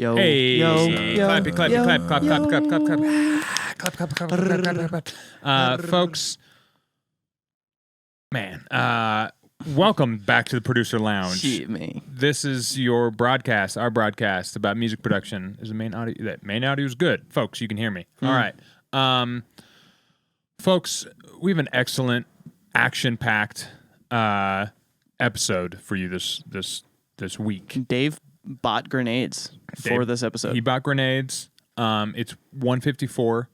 Yo, Hey, yo, clappy, clappy, yo, clap, clap, yo. clap, clap, clap, clap, clap, clap, clap, clap, clap, clap. Folks, man, welcome back to the Producer Lounge. Shit, me. This is your broadcast, our broadcast about music production. Is the main audio? That main audio is good, folks. You can hear me. All right, folks, we have an excellent, action-packed episode for you this week. Dave bought grenades for this episode. He bought grenades. It's 154.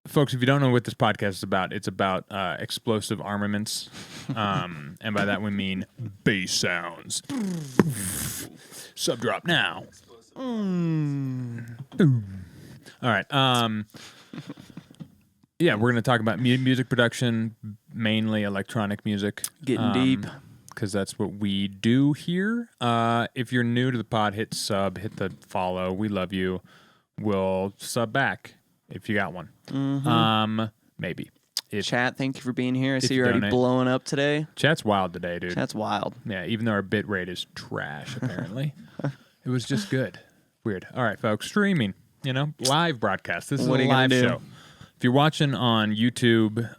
Folks, if you don't know what this podcast is about, it's about explosive armaments. And by that we mean bass sounds. Sub drop now. All right. Yeah, we're going to talk about music production, mainly electronic music. Getting deep. Because that's what we do here. If you're new to the pod, hit sub, hit the follow. We love you. We'll sub back if you got one. Maybe. Chat, thank you for being here. I see you you're already donate. blowing up today. Chat's wild today, dude. Chat's wild. Yeah, even though our bit rate is trash, apparently. It was just good. Weird. All right, folks. Streaming, live broadcast. This is What a are you gonna live do? show. If you're watching on YouTube,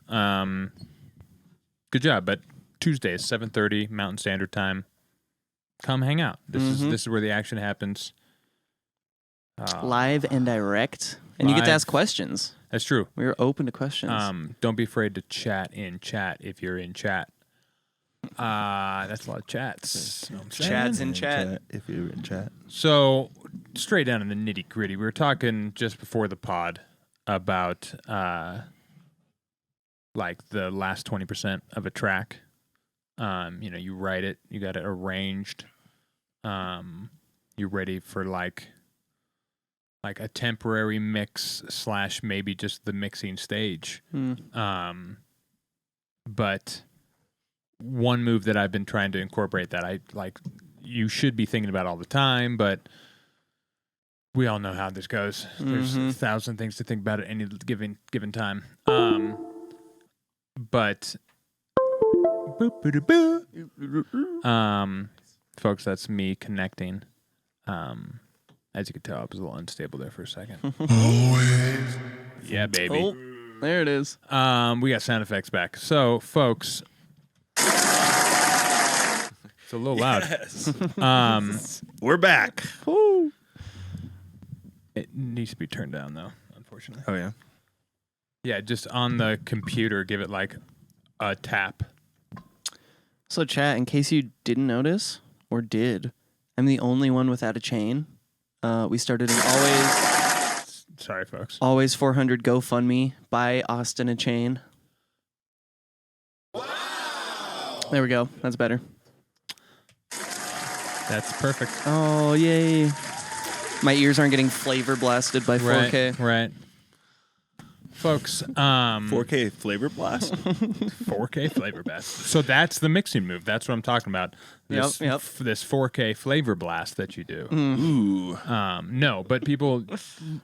good job. But Tuesdays, 7:30 Mountain Standard Time. Come hang out. This is where the action happens. Live and direct. And you get to Live. ask questions. That's true. We're open to questions. Don't be afraid to chat in chat if you're in chat. That's a lot of chats. You know what I'm saying? Chats in chat. If you're in chat. So, straight down in the nitty gritty, we were talking just before the pod about like the last 20% of a track. You write it, you got it arranged. You're ready for like a temporary mix / maybe just the mixing stage. But one move that I've been trying to incorporate that I like, you should be thinking about all the time, but we all know how this goes. There's 1,000 things to think about at any given time. But folks, that's me connecting. As you can tell, I was a little unstable there for a second. Yeah, baby. Oh, there it is. We got sound effects back. So, folks, it's a little loud. We're back. Woo. It needs to be turned down, though, unfortunately. Oh, yeah. Yeah, just on the computer, give it like a tap. So, chat, in case you didn't notice or did, I'm the only one without a chain. We started an Sorry, folks. always 400 GoFundMe. Buy Austin a chain. Wow. There we go. That's better. That's perfect. Oh, yay. My ears aren't getting flavor blasted by 4K. Right. Folks, 4K flavor blast. 4K flavor blast. So that's the mixing move. That's what I'm talking about. This, Yep. This 4K flavor blast that you do. Ooh. No, but people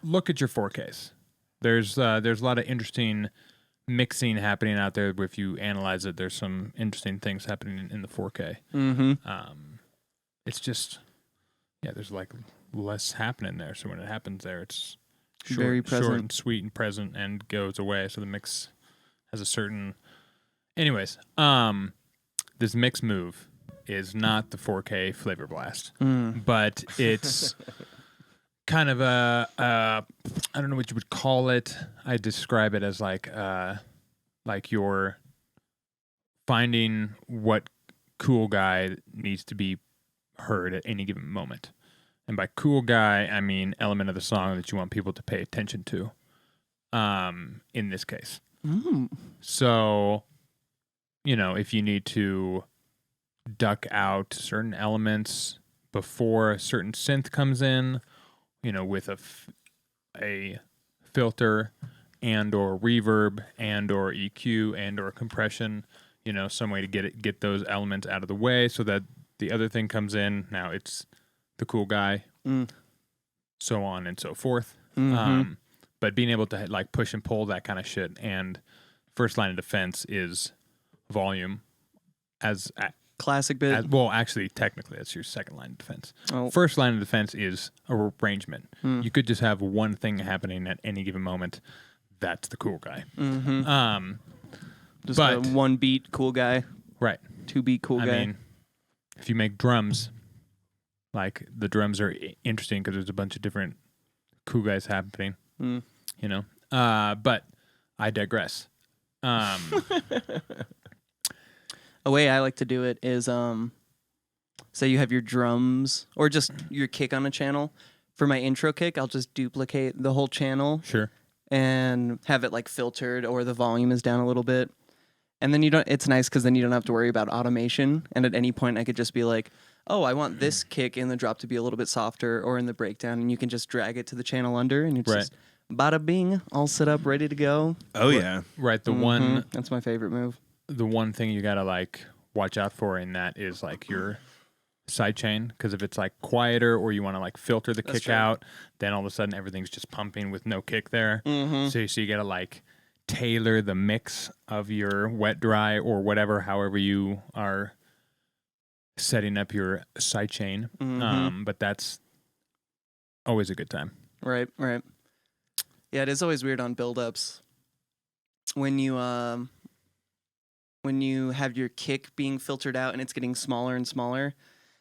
look at your 4Ks. There's a lot of interesting mixing happening out there. If you analyze it, there's some interesting things happening in the 4K. It's just, there's like less happening there. So when it happens there, it's Very present. short and sweet and present and goes away. So the mix has a certain. Anyways, this mix move is not the 4K flavor blast, but it's kind of I don't know what you would call it. I describe it as like you're finding what cool guy needs to be heard at any given moment. And by cool guy, I mean element of the song that you want people to pay attention to. In this case. So, if you need to duck out certain elements before a certain synth comes in, with a filter and or reverb and or EQ and or compression, some way to get those elements out of the way so that the other thing comes in. Now it's the cool guy, so on and so forth. But being able to like push and pull that kind of shit, and first line of defense is volume, as classic bit. Well, actually, technically, that's your second line of defense. Oh. First line of defense is a arrangement. Hmm. You could just have one thing happening at any given moment. That's the cool guy. Mm-hmm. Just but- a 1 beat cool guy, Right. 2 beat cool I guy. mean, if you make drums, like the drums are interesting because there's a bunch of different cool guys happening. Mm. You know. But I digress. A way I like to do it is, say you have your drums or just your kick on a channel. For my intro kick, I'll just duplicate the whole channel Sure. and have it like filtered or the volume is down a little bit. And then it's nice because then you don't have to worry about automation. And at any point, I could just be like, oh, I want this kick in the drop to be a little bit softer or in the breakdown. And you can just drag it to the channel under and it's Right. just bada bing, all set up, ready to go. Oh yeah. Right. The one That's my favorite move. the one thing you gotta like watch out for in that is like your sidechain, because if it's like quieter or you want to like filter the That's kick true. out, then all of a sudden everything's just pumping with no kick there. Mm-hmm. So you gotta like tailor the mix of your wet dry or whatever, however you are setting up your sidechain. Mhm. But that's always a good time. Right, right. Yeah, it is always weird on build-ups when you have your kick being filtered out and it's getting smaller and smaller.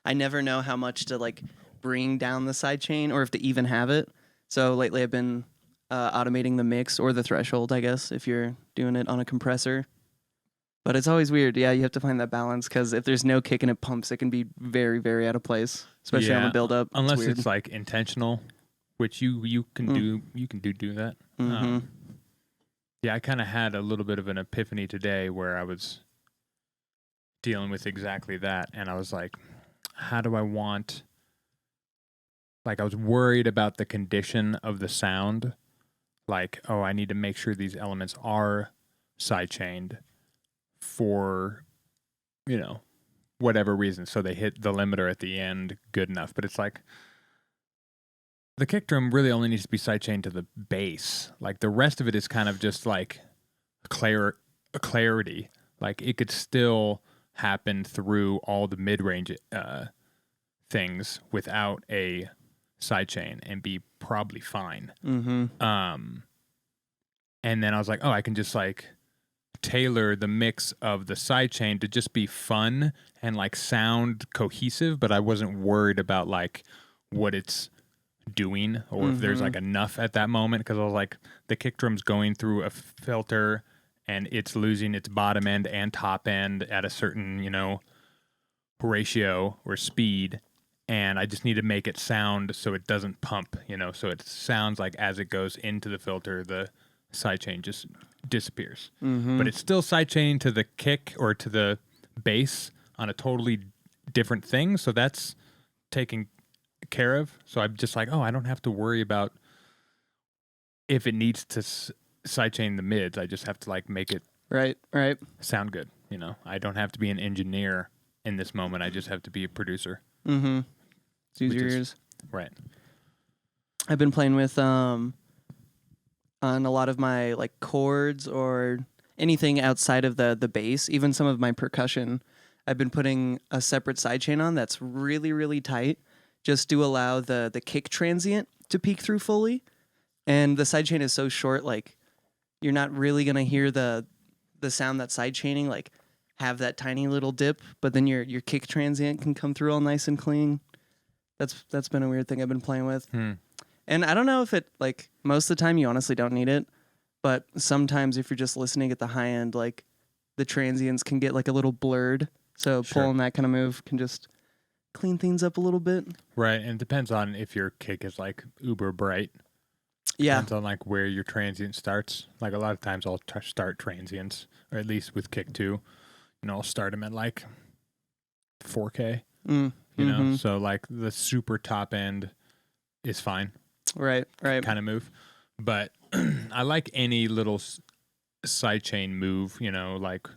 I never know how much to like bring down the side chain or if to even have it. So lately I've been automating the mix or the threshold, I guess, if you're doing it on a compressor. But it's always weird. Yeah, you have to find that balance because if there's no kick and it pumps, it can be very, very out of place, especially on Yeah, the build-up. Unless weird. it's like intentional, which you can do. You can do that. Mhm. Yeah, I kind of had a little bit of an epiphany today where I was dealing with exactly that, and I was like, how do I want? Like, I was worried about the condition of the sound. Like, oh, I need to make sure these elements are sidechained for, whatever reason. So they hit the limiter at the end good enough. But it's like, the kick drum really only needs to be sidechained to the bass. Like, the rest of it is kind of just like clarity. Like, it could still happen through all the mid-range things without a sidechain and be probably fine. Mhm. And then I was like, oh, I can just like tailor the mix of the sidechain to just be fun and like sound cohesive, but I wasn't worried about like what it's doing or if there's like enough at that moment, because I was like, the kick drum's going through a filter and it's losing its bottom end and top end at a certain, ratio or speed. And I just need to make it sound so it doesn't pump, so it sounds like as it goes into the filter, the sidechain just disappears. But it's still sidechaining to the kick or to the bass on a totally different thing. So that's taken care of. So I'm just like, oh, I don't have to worry about if it needs to sidechain the mids. I just have to like make it Right, right. sound good. I don't have to be an engineer in this moment. I just have to be a producer. Mm-hmm. Use Which your is- ears. Right. I've been playing with on a lot of my like chords or anything outside of the bass, even some of my percussion. I've been putting a separate sidechain on that's really, really tight, just to allow the kick transient to peek through fully. And the sidechain is so short, like you're not really gonna hear the sound that sidechaining like have that tiny little dip, but then your kick transient can come through all nice and clean. That's been a weird thing I've been playing with. And I don't know if it, like, most of the time you honestly don't need it, but sometimes if you're just listening at the high end, like, the transients can get, like, a little blurred. So Sure. pulling that kind of move can just clean things up a little bit. Right. And it depends on if your kick is like uber bright. Yeah. Depends on like where your transient starts. Like a lot of times I'll start transients, or at least with kick 2. I'll start them at like 4K, So like the super top end is fine. Right, right. Kind of move. But I like any little sidechain move, like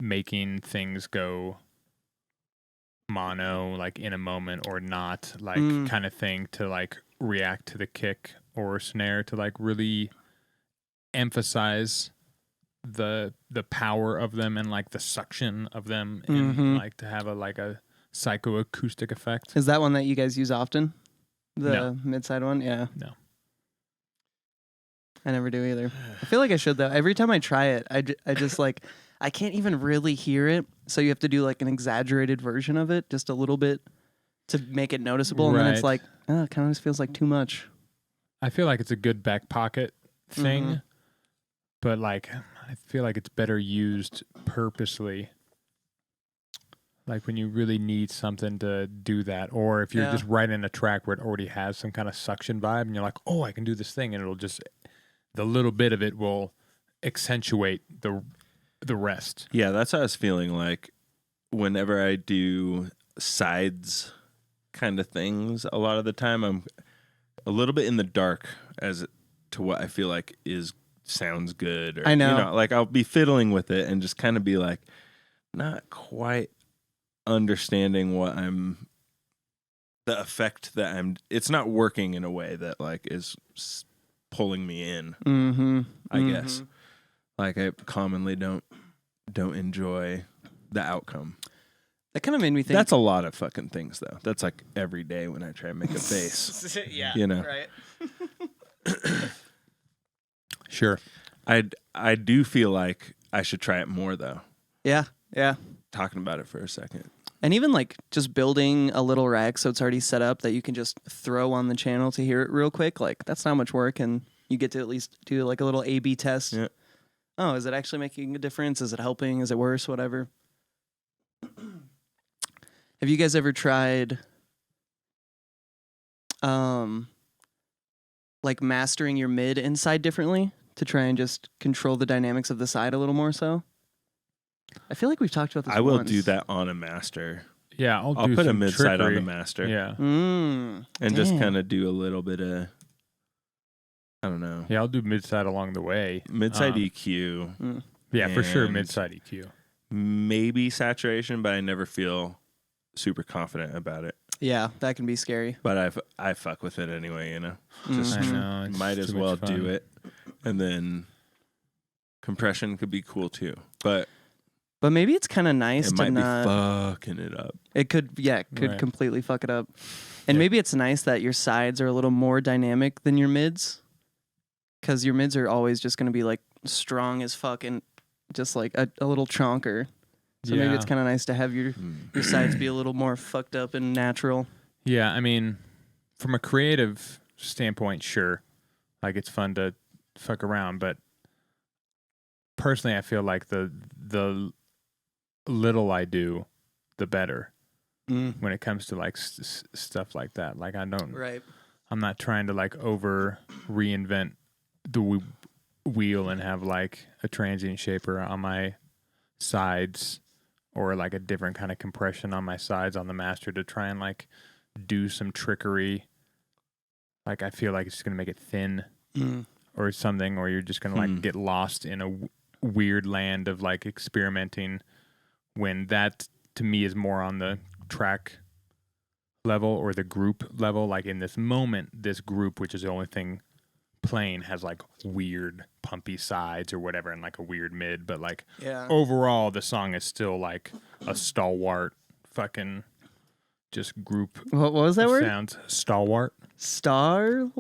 making things go mono, like in a moment or not, like kind of thing to like react to the kick or snare to like really emphasize the power of them and like the suction of them and like to have a psychoacoustic effect. Is that one that you guys use often? The No. mid-side one? Yeah. No. I never do either. I feel like I should though. Every time I try it, I just like I can't even really hear it. So you have to do like an exaggerated version of it, just a little bit to make it noticeable. And then it's Right. like, oh, it kind of just feels like too much. I feel like it's a good back pocket thing, but like I feel like it's better used purposely. Like when you really need something to do that, or if you're just writing a track where it already has some kind of suction vibe and you're like, oh, I can do this thing, and it'll just, the little bit of it will accentuate the rest. Yeah, that's how I was feeling like whenever I do sides kind of things, a lot of the time I'm a little bit in the dark as to what I feel like sounds good. Or, I know. You know, like I'll be fiddling with it and just kind of be like, not quite understanding the effect that it's not working in a way that like is pulling me in. I guess. Like I commonly don't enjoy the outcome. That kind of made me think. That's a lot of fucking things, though. That's like every day when I try and make a bass. Yeah, you know, right? Sure. I do feel like I should try it more, though. Yeah. Talking about it for a second. And even like just building a little rack so it's already set up that you can just throw on the channel to hear it real quick. Like that's not much work, and you get to at least do like a little A/B test. Yeah. Oh, is it actually making a difference? Is it helping? Is it worse? Whatever. Have you guys ever tried like mastering your mid and side differently to try and just control the dynamics of the side a little more so? I feel like we've talked about this I will once. do that on a master. Yeah, I'll I'll do put a some mid side on trickery. the master. Yeah. And just Damn. kind of do a little bit of, I don't know, Yeah, I'll do mid-side along the way. mid side EQ, Yeah, for sure, and mid-side EQ. maybe saturation, but I never feel super confident about it. Yeah, that can be scary. But I fuck with it anyway, you know. Just I know. it's might as too much well fun. do it. And then compression could be cool too. But But maybe it's kind of nice it to might be not. fucking it up. It could Right. completely fuck it up. And Yeah. maybe it's nice that your sides are a little more dynamic than your mids, because your mids are always just going to be like strong as fuck and just like a little chonker. So maybe it's Yeah. kind of nice to have your sides be a little more fucked up and natural. Yeah, I mean, from a creative standpoint, sure. Like, it's fun to fuck around, but personally, I feel like the little I do, the better when it comes to, like, stuff like that. Like, Right. I'm not trying to, like, over reinvent the wheel and have, like, a transient shaper on my sides or, like, a different kind of compression on my sides on the master to try and, like, do some trickery. Like, I feel like it's just going to make it thin or something, or you're just going to, like, get lost in a weird land of, like, experimenting, when that, to me, is more on the track level or the group level. Like, in this moment, this group, which is the only thing playing, has, like, weird pumpy sides or whatever and, like, a weird mid. But, like, Yeah. overall, the song is still, like, a stalwart fucking just group What was that word? sounds. Stalwart. Stalwart?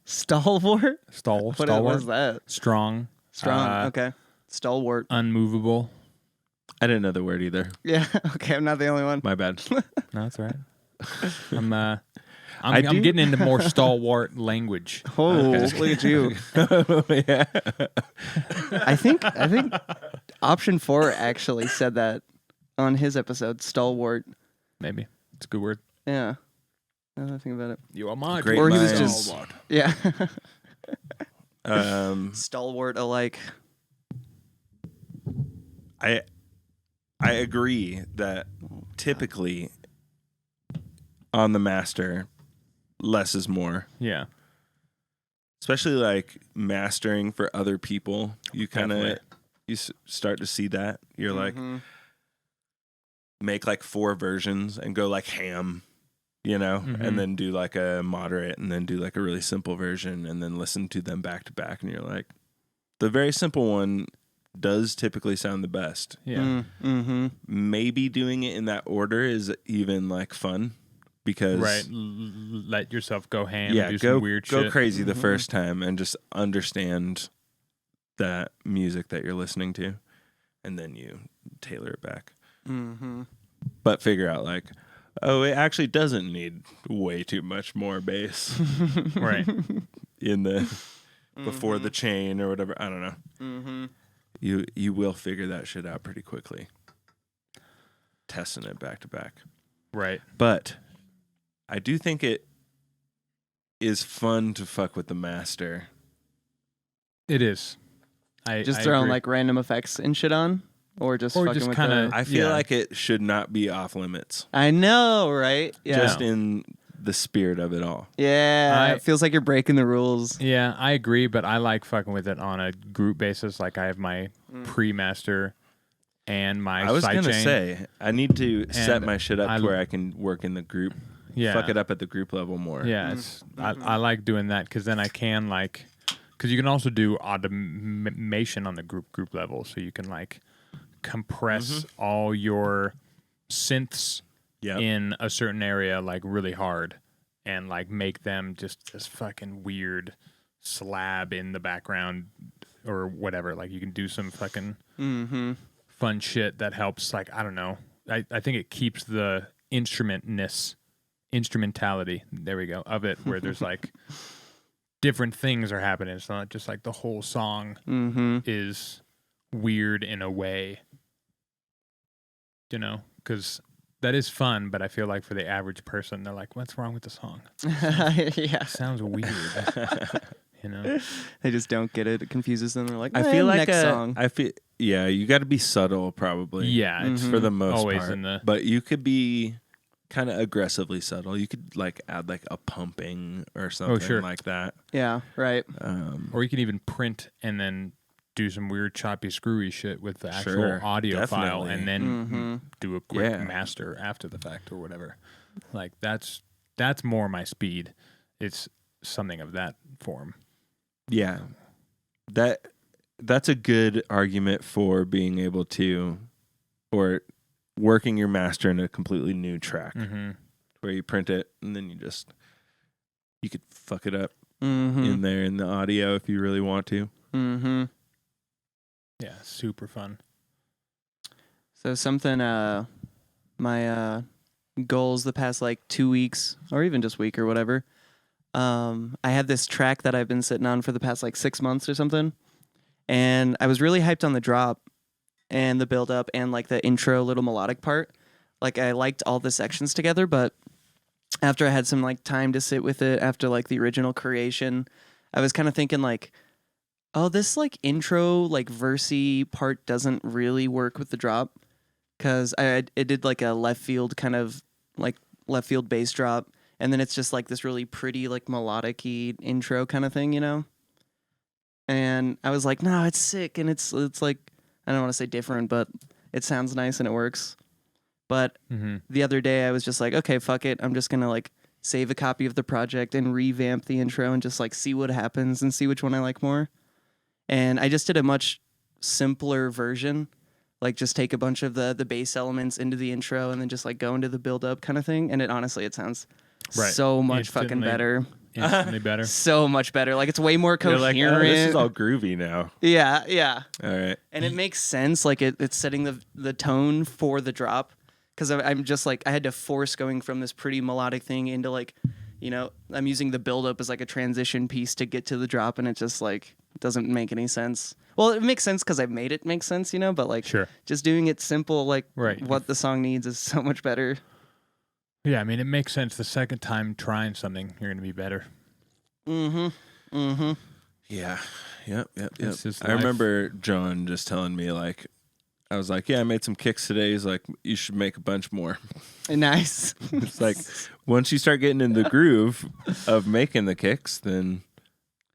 Stalwart. What was that? Strong. Strong. Okay. Stalwart. Unmovable. I didn't know the word either. Yeah. Okay. I'm not the only one. My bad. No, that's all right. I I'm do- getting into more stalwart language. Oh, look at you. Yeah. I think option 4 actually said that on his episode, stalwart. Maybe. It's a good word. Yeah. Now that I think about it. You are my Great Or he was minds. just yeah. Stalwart. Stalwart alike. I agree that typically on the master, less is more. Yeah. Especially like mastering for other people, you kind of Definitely. start to see that. You're like, make like 4 versions and go like ham, you know, and then do like a moderate and then do like a really simple version and then listen to them back to back. And you're like, the very simple one does typically sound the best. Yeah. Mm-hmm. Maybe doing it in that order is even like fun because Right. Let yourself go ham yeah, and do some weird go shit. crazy the first time and just understand that music that you're listening to, and then you tailor it back. Mm-hmm. But figure out like, oh, it actually doesn't need way too much more bass Right. in the before the chain or whatever. I don't know. Mm-hmm. You will figure that shit out pretty quickly. Testing it back to back. Right. But I do think it is fun to fuck with the master. It is. Just I throwing agree. like random effects and shit on, or just Or fucking just with kinda- the... I feel Yeah. like it should not be off limits. I know, right? Yeah. Just in the spirit of it all. Yeah. It feels like you're breaking the rules. Yeah, I agree, but I like fucking with it on a group basis. Like I have my pre-master and my I was side gonna chain. say I need to set And my shit up I- to where I can work in the group. Yeah. Fuck it up at the group level more. Yeah, I like doing that because then I can like, because you can also do automation on the group level, so you can like compress all your synths Yep. in a certain area like really hard, and like make them just this fucking weird slab in the background or whatever. Like you can do some fucking Mm-hmm. fun shit that helps. Like I don't know, I think it keeps the instrumentality, there we go, of it, where there's like different things are happening. It's not just like the whole song Mm-hmm. is weird in a way, because that is fun, but I feel like for the average person, they're like, what's wrong with the song? Yeah. It sounds weird. They just don't get it. It confuses them. They're like, I feel like next song. I feel you got to be subtle probably. Yeah, it's for the most always part. in the But you could be kind of aggressively subtle. You could like add like a pumping or something sure. like that. Yeah, right. or you can even print and then do some weird choppy screwy shit with the actual Sure, audio file, definitely. and then do a quick Yeah. master after the fact or whatever. Like that's more my speed. It's something of that form. Yeah. That's a good argument for being able to, or working your master in a completely new track Mm-hmm. where you print it and then you could fuck it up Mm-hmm. in there in the audio if you really want to. Mm-hmm. Yeah, super fun. So something, my goals the past like 2 weeks, or even just week or whatever. I had this track that I've been sitting on for the past like 6 months or something, and I was really hyped on the drop and the build up and like the intro little melodic part. Like I liked all the sections together, but after I had some like time to sit with it after like the original creation, I was kind of thinking like, oh, this like intro like versey part doesn't really work with the drop, because it did like a left field kind of like left field bass drop, and then it's just like this really pretty like melodic-y intro kind of thing, And I was like, no, it's sick, and it's like, I don't want to say different, but it sounds nice and it works. But the other day I was just like, okay, fuck it, I'm just gonna like save a copy of the project and revamp the intro and just like see what happens and see which one I like more. And I just did a much simpler version, like just take a bunch of the bass elements into the intro and then just like go into the build up kind of thing. And it sounds so much fucking Instantly. better. Instantly better. So much better. Like it's way more You're coherent. like, oh, this is all groovy now. Yeah. All right. And it makes sense. Like it's setting the tone for the drop. Because I'm just like, I had to force going from this pretty melodic thing into like, I'm using the build up as like a transition piece to get to the drop, and it just like doesn't make any sense. Well, it makes sense because I've made it make sense, but like Sure. just doing it simple, like Right. what the song needs is so much better. Yeah, I mean, it makes sense. The second time trying something, you're going to be better. Yeah. Yep. It's just I life. remember John just telling me like, I was like, yeah, I made some kicks today. He's like, you should make a bunch more. Nice. It's like once you start getting in the groove of making the kicks, then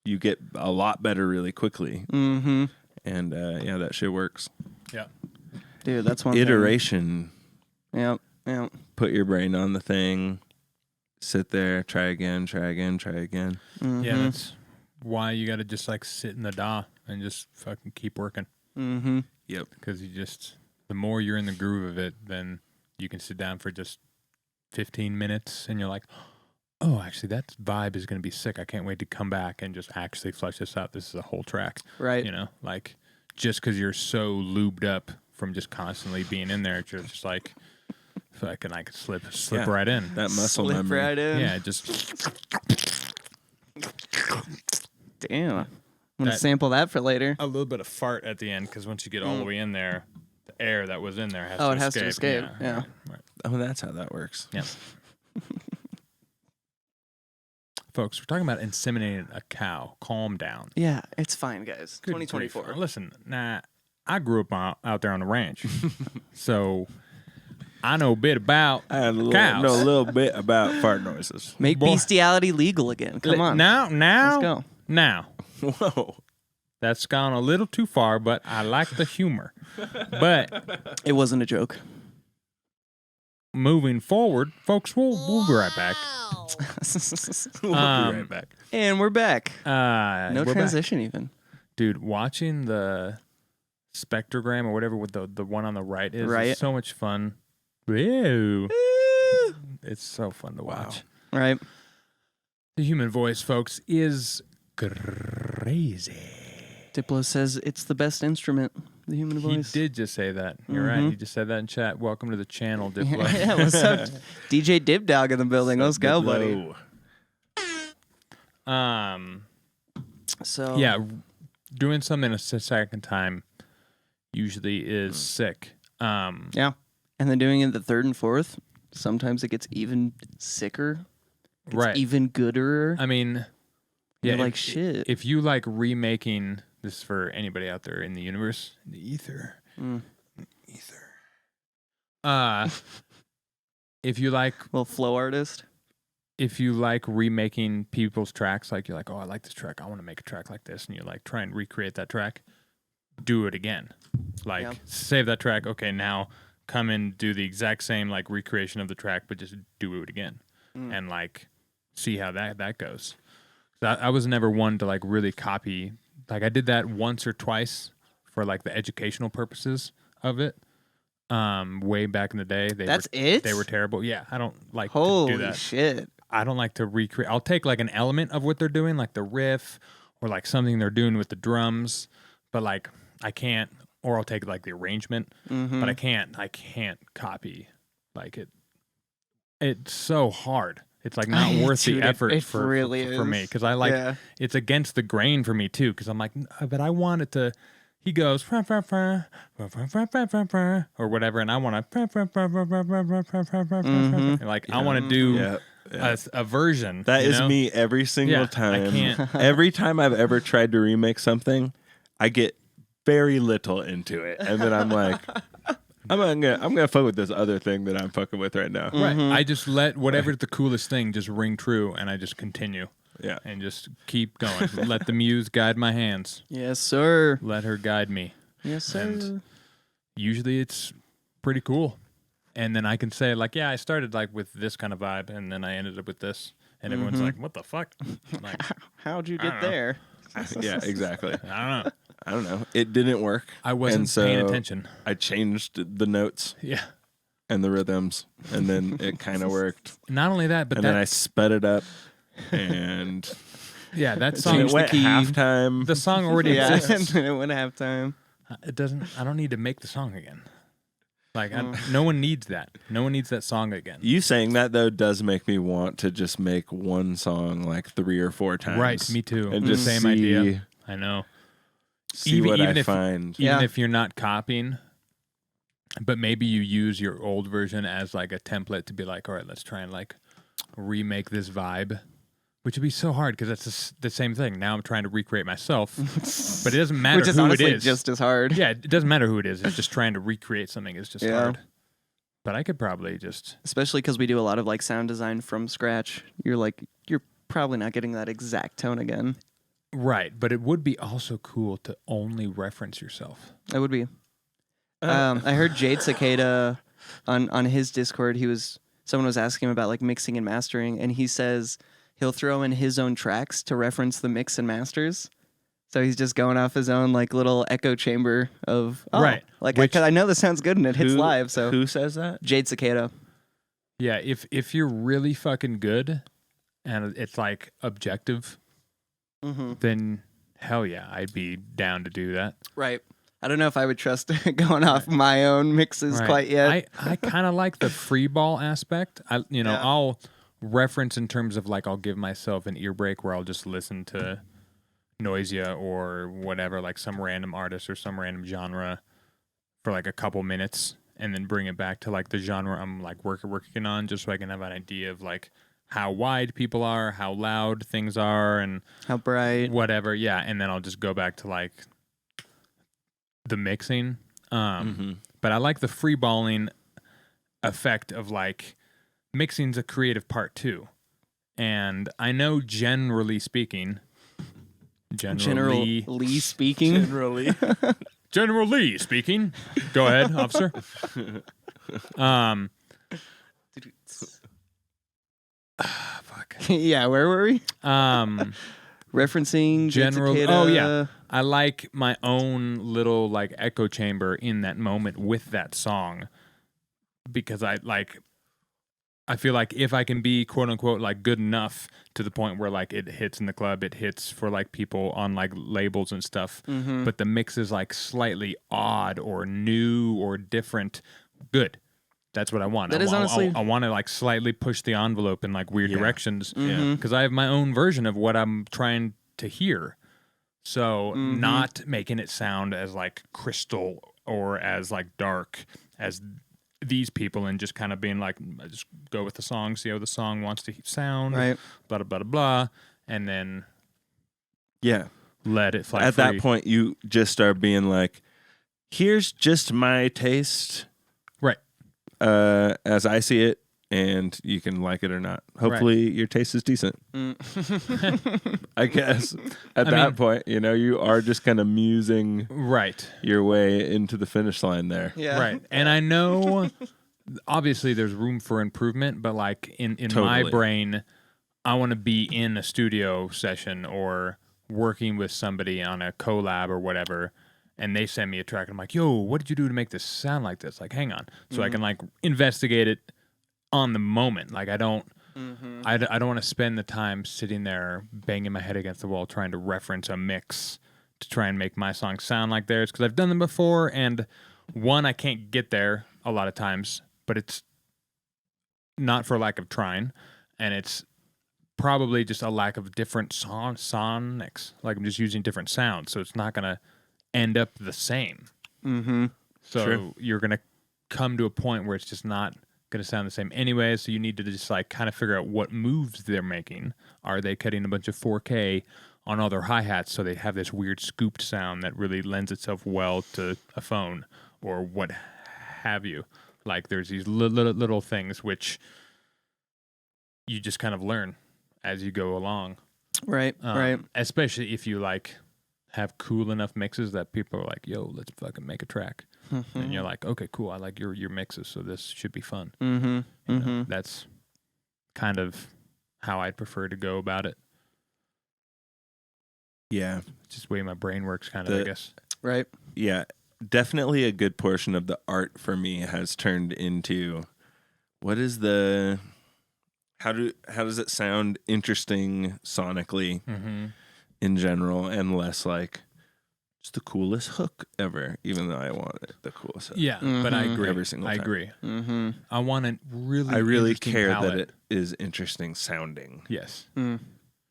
you get a lot better really quickly. Mm-hmm. And yeah, that shit works. Yeah. Dude, that's one Iteration. Thing. Yep. Put your brain on the thing. Sit there. Try again. Mm-hmm. Yeah, that's why you got to just like sit in the DAW and just fucking keep working. Mm-hmm. Yep. Because the more you're in the groove of it, then you can sit down for just 15 minutes and you're like, oh, actually, that vibe is going to be sick. I can't wait to come back and just actually flesh this out. This is a whole track. Right. You know, like just because you're so lubed up from just constantly being in there, you're just like, I could slip right in. That muscle Slip memory. right in. Yeah, just Damn. I'm going to That- sample that for later. a little bit of fart at the end because once you get all the way in there, the air that was in there has Oh, to it has to escape. escape, yeah. Right. Oh, that's how that works. Yeah. Folks, we're talking about inseminating a cow. Calm down. Yeah, it's fine, guys. Good 2024. grief. Listen, I grew up out there on the ranch, so I know a bit about I know cows. a little bit about fart noises. Make Boy. bestiality legal again. Come on. Now, Let's go. now. Whoa. That's gone a little too far, but I like the humor. But It wasn't a joke. moving forward, folks, we'll be right back. We'll be right back. And we're back. No No transition even. Dude, watching the spectrogram or whatever with the one on the right is Right. so much fun. Ew. It's so fun to watch. Right. The human voice, folks, is crazy. Diplo says it's the best instrument, the human voice. He did just say that. You're right. He just said that in chat. Welcome to the channel, Diplo. Yeah, what's up? DJ Dib Dog in the building. Let's go, buddy. So Yeah, doing something a second time usually is sick. yeah, and then doing it the third and fourth. Sometimes it gets even sicker. It's Right. even gooder. I mean, You're yeah, like, shit. If you like remaking this, for anybody out there in the universe, in the ether, if you like Well, flow artist. remaking people's tracks, like you're like, oh, I like this track, I want to make a track like this, and you like try and recreate that track, do it again. Like Yeah. save that track. Okay, now come and do the exact same like recreation of the track, but just do it again, and like see how that goes. I was never one to like really copy. Like I did that once or twice for like the educational purposes of it. Way back in the day, they were terrible. Yeah, I don't like to do Holy that. shit. I don't like to recreate. I'll take like an element of what they're doing, like the riff or like something they're doing with the drums, but like I can't. Or I'll take like the arrangement, but I can't copy like it. It's so hard. It's like not worth the Dude, effort it for really me, is. because I like Yeah. it's against the grain for me too, because I'm like, but I want it to. He goes or whatever, and I want to like I want to do a version. That you is know? me every single Yeah, time. I can't. Every time I've ever tried to remake something, I get very little into it, and then I'm like, I'm gonna fuck with this other thing that I'm fucking with right now. Right. I just let whatever's the coolest thing just ring true, and I just continue. Yeah. And just keep going. Let the muse guide my hands. Yes, sir. Let her guide me. Yes, sir. And usually it's pretty cool. And then I can say, like, yeah, I started like with this kind of vibe, and then I ended up with this. And everyone's like, what the fuck? I'm like, How'd you I get don't know. there? Yeah, exactly. I don't know. I don't know. It didn't work. I wasn't and so paying attention. I changed the notes Yeah. and the rhythms, and then it kind of worked. Not only that, but And then I sped it up, and yeah, that it song, went halftime. the song already Yeah, and exists. then it went halftime. It doesn't. I don't need to make the song again. Like no one needs that. No one needs that song again. You saying that though does make me want to just make one song like 3 or 4 times. Right. Me too. And The just same see, idea. I know. See what I if, find. Even Yeah. if you're not copying, but maybe you use your old version as like a template to be like, all right, let's try and like remake this vibe, which would be so hard because that's the same thing. Now I'm trying to recreate myself, but it doesn't matter Which is who honestly it is. just as hard. Yeah, it doesn't matter who it is. It's just trying to recreate something is just Yeah. hard. But I could probably just Especially because we do a lot of like sound design from scratch. You're probably not getting that exact tone again. right. But it would be also cool to only reference yourself. That would be. I heard Jade Cicada on his Discord. Someone was asking him about like mixing and mastering, and he says he'll throw in his own tracks to reference the mix and masters. So he's just going off his own like little echo chamber of Right. Like Which- 'cause I know this sounds good and it hits live. So who says that? Jade Cicada. Yeah, if you're really fucking good and it's like objective, then hell yeah, I'd be down to do that. Right. I don't know if I would trust going off my own mixes Right. quite yet. I kind of like the free ball aspect. Yeah. I'll reference in terms of like I'll give myself an ear break where I'll just listen to Noisia or whatever, like some random artist or some random genre for like a couple minutes, and then bring it back to like the genre I'm like working on, just so I can have an idea of like how wide people are, how loud things are, and How bright. whatever. Yeah, and then I'll just go back to like the mixing. But I like the free balling effect of like mixing's a creative part too. And I know generally speaking, General Lee speaking. General Lee speaking. Go ahead, officer. Fuck. Yeah, where were we? Referencing Jade General. Cicada. Oh yeah, I like my own little like echo chamber in that moment with that song, because I feel like if I can be quote unquote like good enough to the point where like it hits in the club, it hits for like people on like labels and stuff, but the mix is like slightly odd or new or different, good. That's what I want. That is honestly- I want to like slightly push the envelope in like weird directions, Yeah. because I have my own version of what I'm trying to hear. So not making it sound as like crystal or as like dark as these people, and just kind of being like, I just go with the song, see how the song wants to sound, Right. blah, blah, blah, blah, and then Yeah. let it fly At free. that point, you just start being like, here's just my taste. Right. As I see it, and you can like it or not. Hopefully your taste is decent. I guess at that point, you are just kind of musing Right. your way into the finish line there. Yeah. Right. And I know obviously there's room for improvement, but like in my Totally. brain, I want to be in a studio session or working with somebody on a collab or whatever, and they send me a track and I'm like, yo, what did you do to make this sound like this? Like, hang on. So I can like investigate it on the moment. Like I don't want to spend the time sitting there banging my head against the wall trying to reference a mix to try and make my song sound like theirs, because I've done them before, and one, I can't get there a lot of times, but it's not for lack of trying, and it's probably just a lack of different sonics. Like I'm just using different sounds, so it's not going to end up the same. So Sure. you're going to come to a point where it's just not going to sound the same anyway, so you need to just like kind of figure out what moves they're making. Are they cutting a bunch of 4K on all their hi-hats so they have this weird scooped sound that really lends itself well to a phone, or what have you? Like there's these little things which you just kind of learn as you go along. Right. Right. Especially if you like have cool enough mixes that people are like, yo, let's fucking make a track. And you're like, okay, cool, I like your mixes, so this should be fun. You know, that's kind of how I'd prefer to go about it. Yeah. Just the way my brain works, kind of, I guess. Right. Yeah. Definitely a good portion of the art for me has turned into what is the how does it sound interesting sonically in general, and less like just the coolest hook ever, even though I want it the coolest hook. Yeah, but I agree. Every single time. I agree. I want a really I really interesting care palette. that it is interesting sounding. Yes.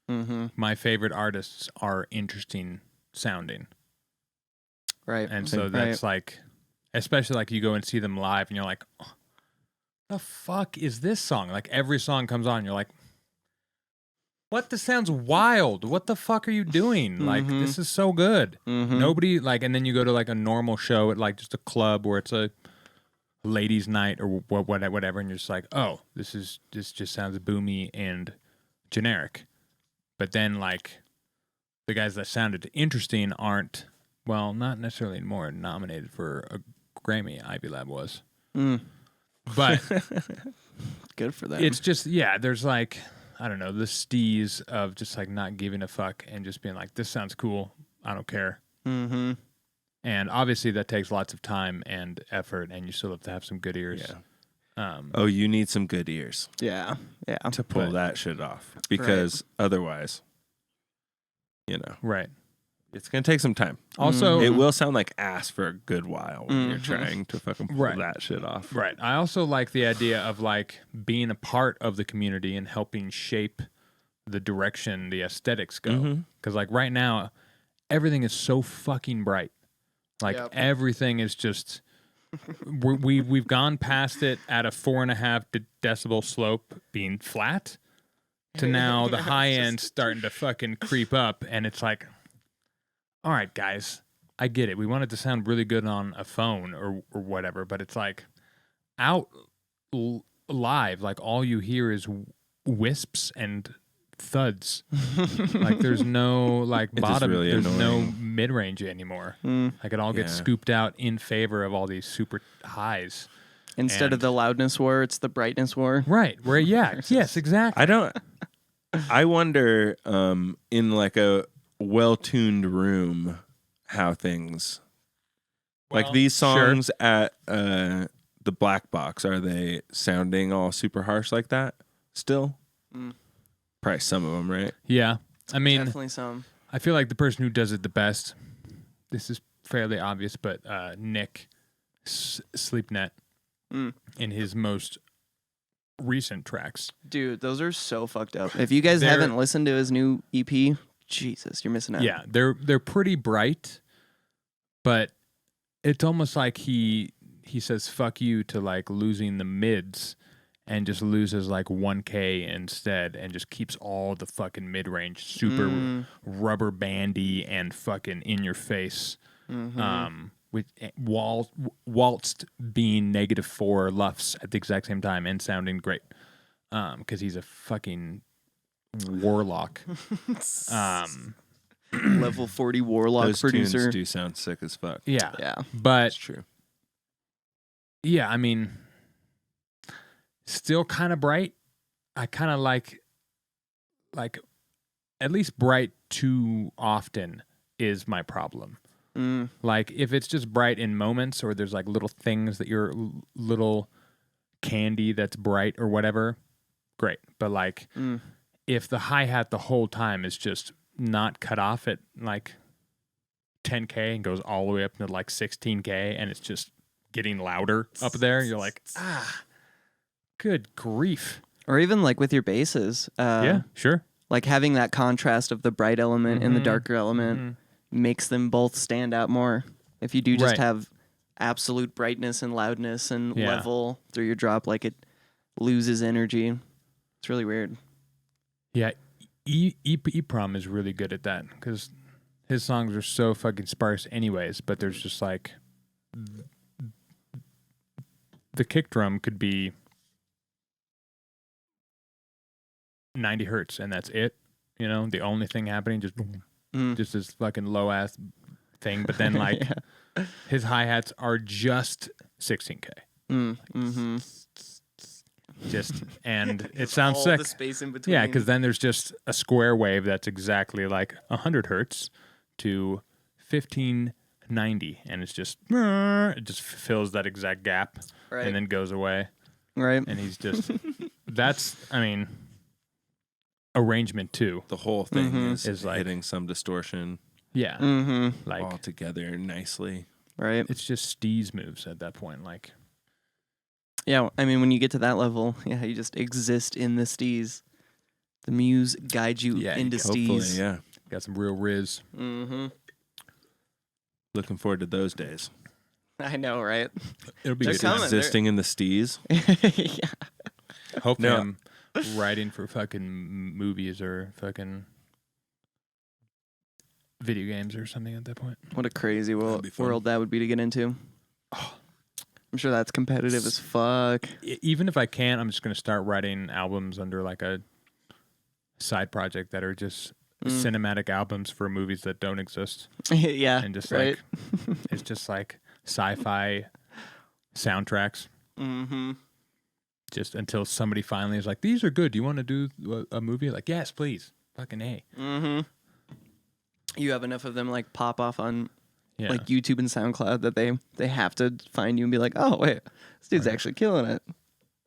My favorite artists are interesting sounding. Right. And so that's like, especially like you go and see them live and you're like, oh, the fuck is this song? Like every song comes on, you're like, what? This sounds wild. What the fuck are you doing? Like, this is so good. Nobody, like, and then you go to like a normal show at like just a club where it's a ladies' night or whatever, and you're just like, oh, this just sounds boomy and generic. But then like the guys that sounded interesting aren't, well, not necessarily more nominated for a Grammy. Ivy Lab was. But good for them. it's just, yeah, there's like, I don't know, the steez of just like not giving a fuck and just being like, this sounds cool. I don't care. Mm-hmm. And obviously that takes lots of time and effort, and you still have to have some good ears. Yeah. You need some good ears. Yeah. Yeah. To pull that shit off, because otherwise, right. It's gonna take some time. Also, it will sound like ass for a good while when you're trying to fucking pull that shit off. Right. I also like the idea of like being a part of the community and helping shape the direction the aesthetics go. Because like right now, everything is so fucking bright. Like everything is just. We've gone past it at a 4.5 decibel slope being flat to now the high end starting to fucking creep up, and it's like, all right, guys, I get it. We want it to sound really good on a phone or whatever, but it's like out live, like all you hear is wisps and thuds. Like there's no like bottom, really there's annoying. no mid range anymore. Like it all gets scooped out in favor of all these super highs. Instead of the loudness war, it's the brightness war. Right. Where yes, exactly. I wonder in like a well-tuned room how things like these songs at the Black Box, are they sounding all super harsh like that still? Probably some of them, right? Yeah. I mean, Definitely some. I feel like the person who does it the best, this is fairly obvious, but Nick Sleepnet in his most recent tracks. Dude, those are so fucked up. If you guys haven't listened to his new EP, Jesus, you're missing out. Yeah, they're pretty bright, but it's almost like he says fuck you to like losing the mids and just loses like 1K instead and just keeps all the fucking mid-range super rubber bandy and fucking in your face. With waltzed being -4 LUFS at the exact same time and sounding great. Because he's a fucking warlock. Level 40 warlock Those producer. tunes do sound sick as fuck. Yeah. Yeah. But That's true. yeah, I mean, still kind of bright. I kind of like at least bright too often is my problem. Like if it's just bright in moments or there's like little things that you're little candy that's bright or whatever, great. But like if the hi-hat the whole time is just not cut off at like 10K and goes all the way up to like 16K and it's just getting louder up there, you're like, good grief. Or even like with your basses. Yeah, sure. Like having that contrast of the bright element and the darker element makes them both stand out more. If you do just have absolute brightness and loudness and level through your drop, like it loses energy. It's really weird. Yeah, E-Prom is really good at that because his songs are so fucking sparse anyways, but there's just like the kick drum could be 90 hertz and that's it. You know, the only thing happening, just just this fucking low ass thing. But then like his hi-hats are just 16K. Just, and it sounds all sick. the space in between. Yeah, because then there's just a square wave that's exactly like 100 hertz to 1590, and it's just, it just fills that exact gap and then goes away. Right. And he's just, that's, I mean, arrangement too. The whole thing is like hitting some distortion. Yeah. Like all together nicely. Right. It's just Steez moves at that point. Like, yeah, I mean, when you get to that level, you just exist in the steez. The muse guides you into steez. Yeah. Got some real riz. Looking forward to those days. I know, right? It'll be They're good. coming. Existing in the steez. Yeah. Hopefully I'm writing for fucking movies or fucking video games or something at that point. What a crazy world that would be to get into. Oh, I'm sure that's competitive as fuck. Even if I can't, I'm just going to start writing albums under like a side project that are just cinematic albums for movies that don't exist. Yeah. And just like, it's just like sci-fi soundtracks. Just until somebody finally is like, these are good. Do you want to do a movie? Like, yes, please. Fucking A. you have enough of them like pop off on Yeah. like YouTube and SoundCloud that they have to find you and be like, oh wait, this dude's Right. actually killing it.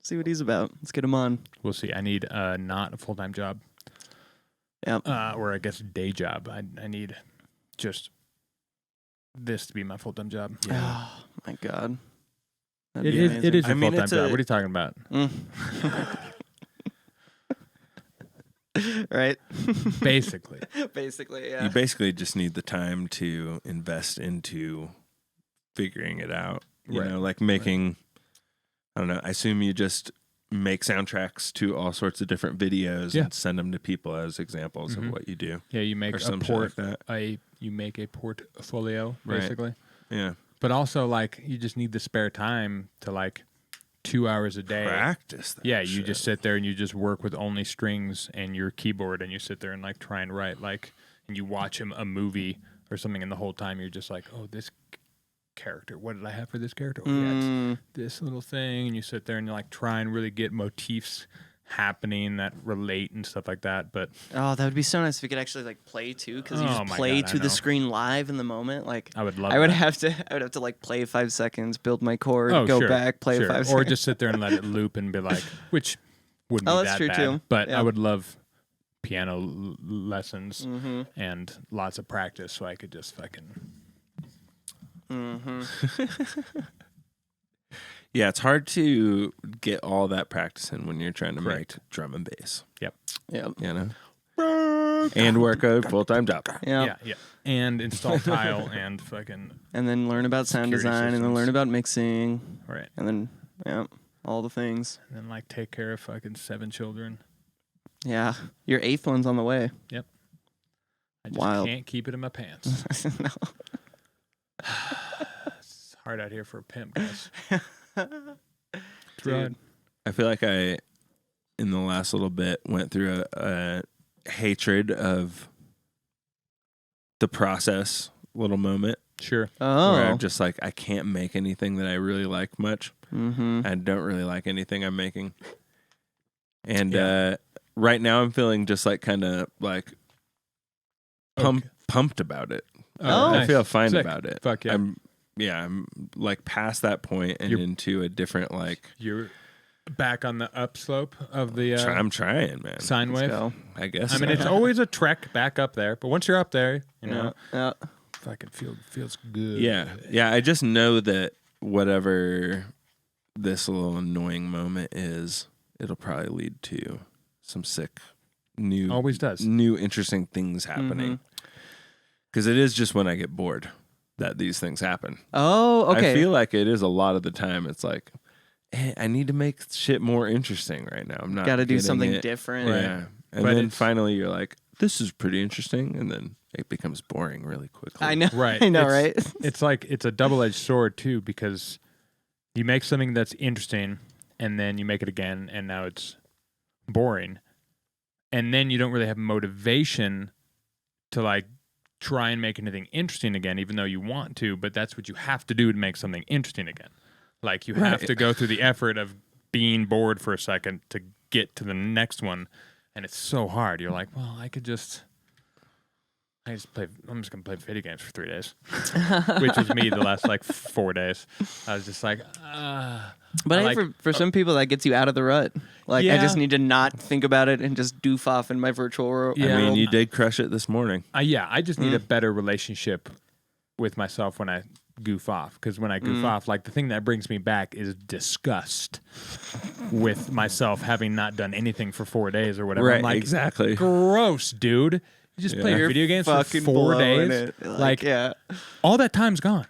See what he's about. Let's get him on. We'll see. I need not a full-time job. Yep. Or I guess day job. I need just this to be my full-time job. Oh my god. It That'd be is. amazing. It is I your mean, full-time it's job. a- What are you talking about? Right. Basically. Basically, You yeah. basically just need the time to invest into figuring it out. You Right. know, like making, I don't know, I assume you just make soundtracks to all sorts of different videos Yeah. and send them to people as examples Mhm. of what you do. Yeah, you make Or a some shit like that. you make a portfolio Right. basically. Yeah. But also like you just need the spare time to like 2 hours a day. Practice that Yeah, you shit. just sit there and you just work with only strings and your keyboard and you sit there and like try and write like and you watch a movie or something and the whole time you're just like, oh, this character, what did I have for this character? Oh, yeah, it's this little thing, and you sit there and you like try and really get motifs happening that relate and stuff like that. But Oh, that would be so nice if we could actually like play too, because you Oh just my play God, I to the know. screen live in the moment. Like I would love I would that. have to like play 5 seconds, build my chord, Oh, go sure, back, play sure. 5 Or seconds. just sit there and let it loop and be like, which wouldn't Oh, be that's that true, bad. too. But Yeah. I would love piano lessons Mm-hmm. and lots of practice so I could just fucking. Mm-hmm. Yeah, it's hard to get all that practice in when you're trying to Correct. make drum and bass, Yep. you know? And work a full-time job. Yep. Yeah. And install tile and fucking. And then learn about sound Security design, and then systems. learn about mixing, Right. and then all the things. And then like take care of fucking 7 children. Yeah, your 8th one's on the way. I just Wild. can't keep it in my pants. No. It's hard out here for a pimp, guys. It's Dude. right. I feel like I, in the last little bit, went through a hatred of the process little moment Sure. where Oh. I'm just like, I can't make anything that I really like much. Mm-hmm. I don't really like anything I'm making. And Yeah. right now I'm feeling just like kind of like pumped about it. Oh. I nice. feel fine Sick. about it. Fuck yeah. I'm like past that point and You're- into a different like You're back on the upslope of the I'm trying, man. sine Let's wave. go. I guess. I mean, so. it's always a trek back up there, but once you're up there, you know, Yeah. fucking feels good. Yeah. I just know that whatever this little annoying moment is, it'll probably lead to some sick new Always does. new interesting things happening. Because it is just when I get bored that these things happen. Oh, okay. I feel like it is a lot of the time. It's like, hey, I need to make shit more interesting right now. I'm not Got to do getting something it. different. Right. Yeah. And But then it's- finally you're like, this is pretty interesting. And then it becomes boring really quickly. I know. Right. I know, It's- right? It's like it's a double-edged sword too, because you make something that's interesting, and then you make it again, and now it's boring, and then you don't really have motivation to like try and make anything interesting again, even though you want to. But that's what you have to do to make something interesting again. Like you have Right. to go through the effort of being bored for a second to get to the next one, and it's so hard. You're like, well, I'm just gonna play video games for 3 days, which was me the last like 4 days. I was just like, But I hey, like- for some people, that gets you out of the rut. Like, I Yeah. just need to not think about it and just doof off in my virtual world. Yeah. I mean, you did crush it this morning. I just need a better relationship with myself when I goof off. Because when I goof off, like the thing that brings me back is disgust with myself having not done anything for 4 days or whatever. I'm like, exactly. gross, dude. You just play You're video games for fucking 4 blowing days. it. Like, yeah. all that time's gone.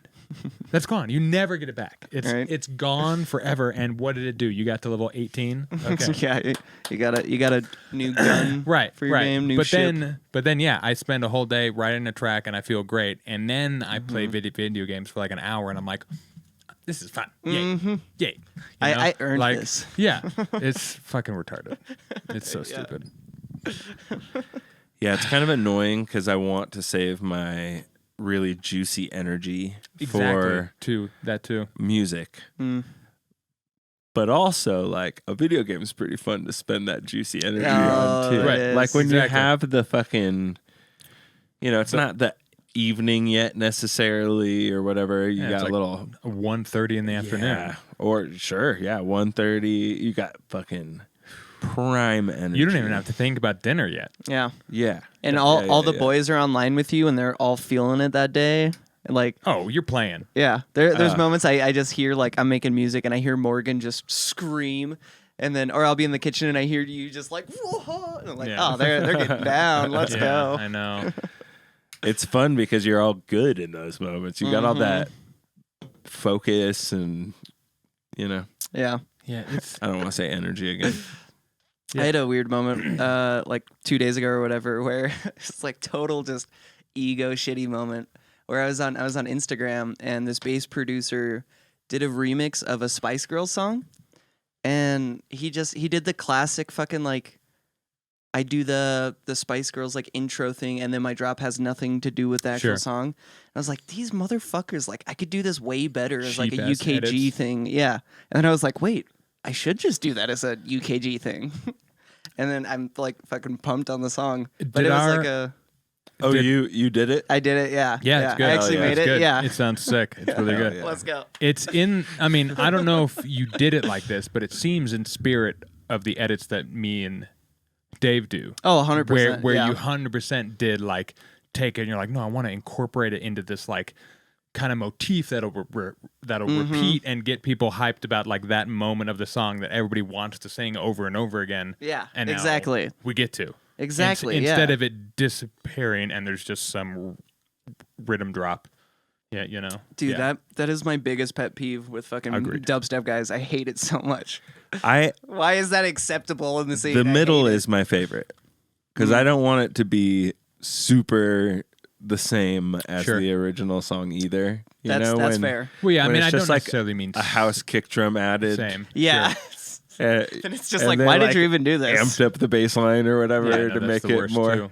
That's gone. You never get it back. Right. It's gone forever. And what did it do? You got to level 18. Okay. Yeah, you got a new gun Right, for your right. game, new but ship. then, yeah, I spend a whole day writing a track and I feel great, and then I play video games for like an hour, and I'm like, this is fun, yay, yay. You know? I earned like, this. Yeah, it's fucking retarded. It's so stupid. Yeah, it's kind of annoying because I want to save my really juicy energy for Too that too. music. But also, like, a video game is pretty fun to spend that juicy energy on, too. it is. Like, when you Exactly. have the fucking it's not the evening yet necessarily or whatever. You got it's a little 1:30 in the afternoon. Yeah. Or sure, 1:30. You got fucking prime energy. You don't even have to think about dinner yet. Yeah. Yeah. And Yeah, all the yeah. boys are online with you, and they're all feeling it that day. And like, Oh, you're playing. yeah, there's moments I just hear like I'm making music, and I hear Morgan just scream, and then or I'll be in the kitchen and I hear you just like, whoa, and I'm like, Yeah. oh, they're getting down. Let's Yeah, go. I know. It's fun because you're all good in those moments. You got all that focus and Yeah. Yeah, it's I don't want to say energy again. Yeah. I had a weird moment like 2 days ago or whatever where it's like total just ego shitty moment where I was on Instagram and this bass producer did a remix of a Spice Girls song and he did the classic fucking like I do the Spice Girls like intro thing and then my drop has nothing to do with the actual Sure. song. And I was like, these motherfuckers, like I could do this way better as like a Cheap-ass UKG edits. thing. Yeah. And then I was like, wait, I should just do that as a UKG thing. And then I'm like fucking pumped on the song. But Did it was our- like a Oh, Did- you did it? I did it, yeah. Yeah, it's good. I actually Oh, yeah. made It's it. good. Yeah. It sounds sick. It's really Hell good. yeah. Let's go. It's I mean, I don't know if you did it like this, but it seems in spirit of the edits that me and Dave do. Oh, 100%. Where yeah. you 100% did like take it and you're like, no, I want to incorporate it into this like kind of motif that'll repeat and get people hyped about like that moment of the song that everybody wants to sing over and over again. Yeah, And now exactly. we get to. Exactly, Instead yeah. of it disappearing and there's just some rhythm drop. Yeah, Dude, yeah. that is my biggest pet peeve with fucking Agreed. dubstep guys. I hate it so much. I Why is that acceptable in the scene? the I middle hate it. is my favorite because I don't want it to be super the same as Sure. the original song either. You That's know, when fair. Well, yeah, I when mean, it's I don't just like necessarily mean a house kick drum added. same. Yeah. Sure. And it's just and like, they, why did like, you even do this? Amped up the bass line or whatever Yeah, no, to that's make the it worst more. too.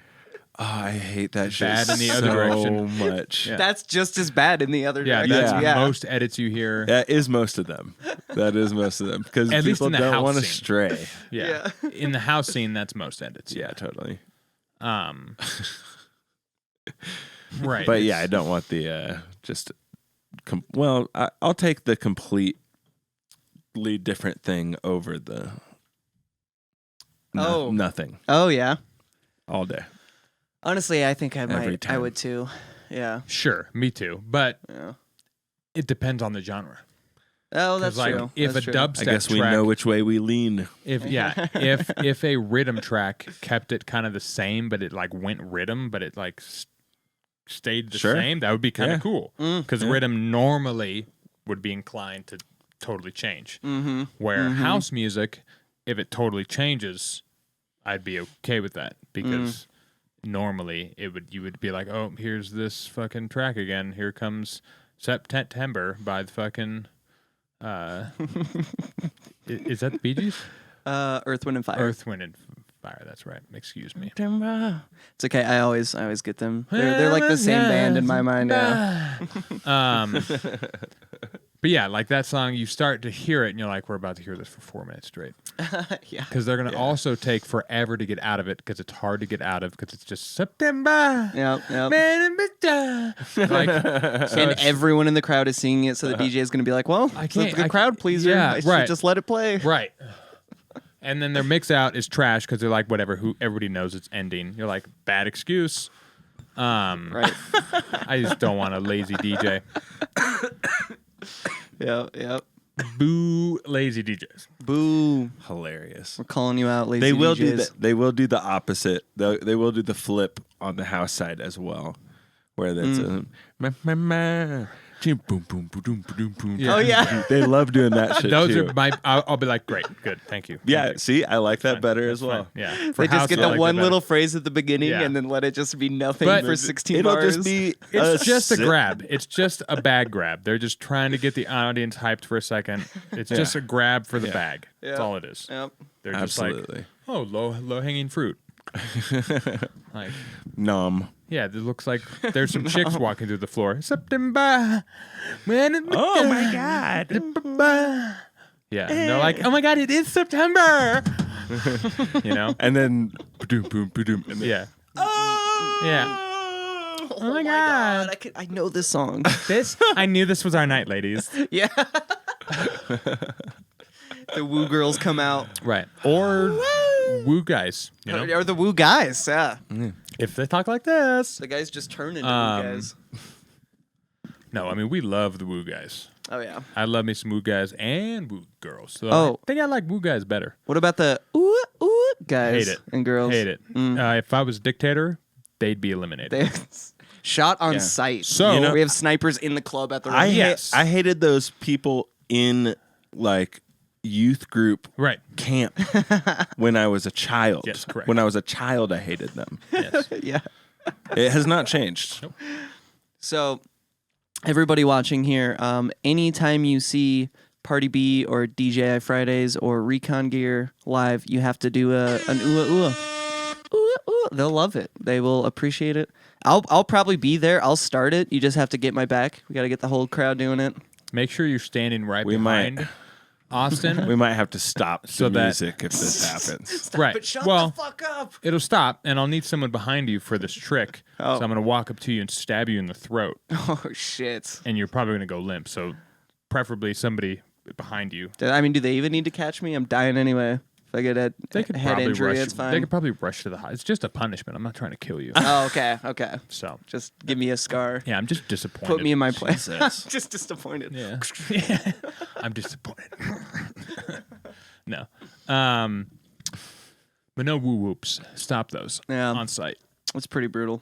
Oh, I hate that shit Bad in the other so direction. much. Yeah. That's just as bad in the other Yeah, direction. that's Yeah. most edits you hear. That is most of them. That is most of them because At least people in the don't house want to scene. stray. Yeah. In the house scene, that's most edits. Yeah, totally. Right. But yeah, I don't want the just. I'll take the completely different thing over the. Oh. Nothing Oh, yeah. all day. Honestly, I think I Every might. I time. would too. Yeah. Sure, me too. But Yeah. it depends on the genre. Oh, that's like true. if That's a true. dubstep I guess we track, know which way we lean. if a rhythm track kept it kind of the same, but it like went rhythm, but it like stayed the Sure. same, that would be kind of Yeah. cool. Because rhythm normally would be inclined to totally change. Mm-hmm. Where house music, if it totally changes, I'd be okay with that because normally you would be like, oh, here's this fucking track again. Here comes September by the fucking. Is that the Bee Gees? Earth, Wind, and Fire. Earth, Wind, and Fire. That's right. Excuse me. It's okay. I always get them. They're like the same band in my mind. Yeah. But yeah, like that song, you start to hear it, and you're like, we're about to hear this for 4 minutes straight. Yeah. Because they're going to also take forever to get out of it, because it's hard to get out of, because it's just September. Yep. Yep. Like, so And it's- everyone in the crowd is singing it, so the DJ is going to be like, "Well, I it's can't- a I- crowd pleaser. yeah, I should right. just let it play." Right. And then their mix out is trash because they're like, whatever, who everybody knows it's ending. You're like, bad excuse. Right. I just don't want a lazy DJ. Yep. Yep. Boo, lazy DJs. Boo. Hilarious. We're calling you out, lazy They will DJs. do that. They will do the opposite. They will do the flip on the house side as well, where that's boom, boom, boom, boom, boom, boom. Yeah. Oh yeah. They love doing that shit Those too. are my. I'll be like, great, good, thank you. Yeah, Thank you. see, I like that Fine, better that's as well. fine. Yeah, They For just house, get I the like one that little phrase at the beginning Yeah. and then let it just be nothing But for 16 It'll bars. just be. It's just a sip. grab. It's just a bag grab. They're just trying to get the audience hyped for a second. It's just a grab for the bag. That's Yeah. all it is. Yep. They're just like, Absolutely. oh, low hanging fruit. Like, Nom. yeah, it looks like there's some chicks walking through the floor. September. Oh my God. September. Yeah, and they're like, oh my God, it is September. You know? And then, ba-doom, boom, ba-doom, and then Yeah. Yeah. Oh my god! I know this song. I knew this was our night, ladies. Yeah. The woo girls come out. Right. Or woo guys, you know? Or the woo guys, yeah. If they talk like this. The guys just turn into woo guys. No, I mean, we love the woo guys. Oh, yeah. I love me some woo guys and woo girls. So I think I like woo guys better. What about the ooh guys Hate it. and girls? Hate it. If I was a dictator, they'd be eliminated. Shot on sight. So we have snipers in the club at the I hated those people in like youth group camp when I was a child. Yes, correct. When I was a child, I hated them. Yes. Yeah. It has not changed. Nope. So, everybody watching here, anytime you see Party B or DJI Fridays or Recon Gear live, you have to do an ooh. They'll love it. They will appreciate it. I'll probably be there. I'll start it. You just have to get my back. We got to get the whole crowd doing it. Make sure you're standing behind Austin. We might have to stop So the that- music if this happens. Right. But shut Well, the fuck up. it'll stop, and I'll need someone behind you for this trick. Oh. So I'm going to walk up to you and stab you in the throat, Oh, shit. and you're probably going to go limp. So preferably somebody behind you. I mean, do they even need to catch me? I'm dying anyway. If I get a They could head probably injury, rush. it's fine. They could probably rush to the hospital. It's just a punishment. I'm not trying to kill you. Oh, okay. So Just give me a scar. yeah, I'm just disappointed. Put me in my place. Jesus. Just disappointed. Yeah. Yeah. I'm disappointed. No. But no woo whoops. Stop those Yeah. on site. It's pretty brutal.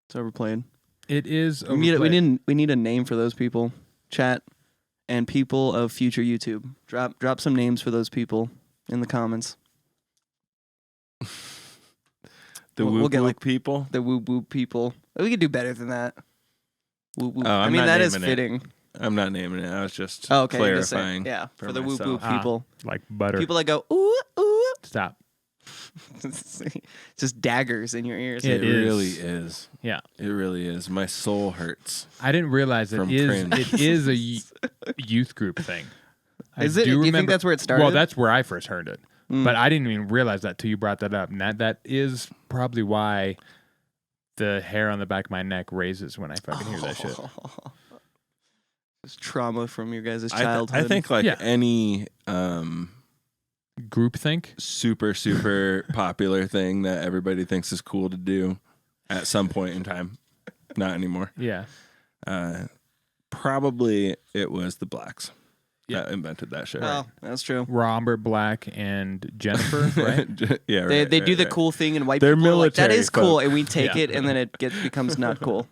It's overplayed. It is We need, overplayed. we need a name for those people. Chat and people of future YouTube. Drop some names for those people in the comments. The We'll get, whoop like, people. The whoop whoop people. We could do better than that. Whoop whoop. Oh, I I'm mean, not that is naming it. fitting. I'm not naming it. I was just Oh, okay. you're just clarifying. saying, yeah, for the myself. whoop whoop people. like butter. People that go ooh ooh. Stop. Just daggers in your ears. It It is. really is. Yeah. It really is. My soul hurts. I didn't realize From it cringe. is a youth group thing. Is it? Do you think that's where it started? Well, that's where I first heard it. Mm. But I didn't even realize that till you brought that up. And that is probably why the hair on the back of my neck raises when I fucking hear that shit. It's trauma from your guys' I childhood. think like Yeah. any Groupthink? super popular thing that everybody thinks is cool to do at some point in time. Not anymore. Yeah. Probably it was the blacks Yeah. that invented that shit. Oh, that's true. Robert Black and Jennifer, right? Yeah, They right, they right, do the right. cool thing, and white They're people are like, that military is cool, folk. and we take Yeah. it, and then it becomes not cool.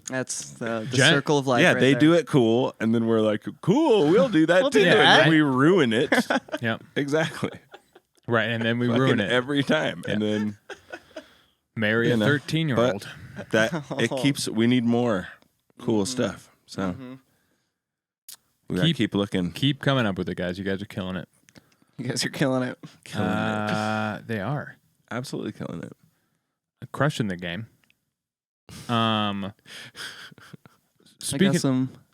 That's the Jen- circle of life. Yeah, right they there. do it cool, and then we're like, cool, we'll do that We'll too. do And that. then we ruin it. Yeah. Exactly. Right. And then we Fucking ruin it. every time. And then Marry a you know, 13-year-old. that it keeps, we need more cool Mm-hmm. stuff. So we gotta keep looking. Keep coming up with it, guys. You guys are killing it. You guys are killing it. Killing it. They are. Absolutely killing it. Crushing the game. I Speaking got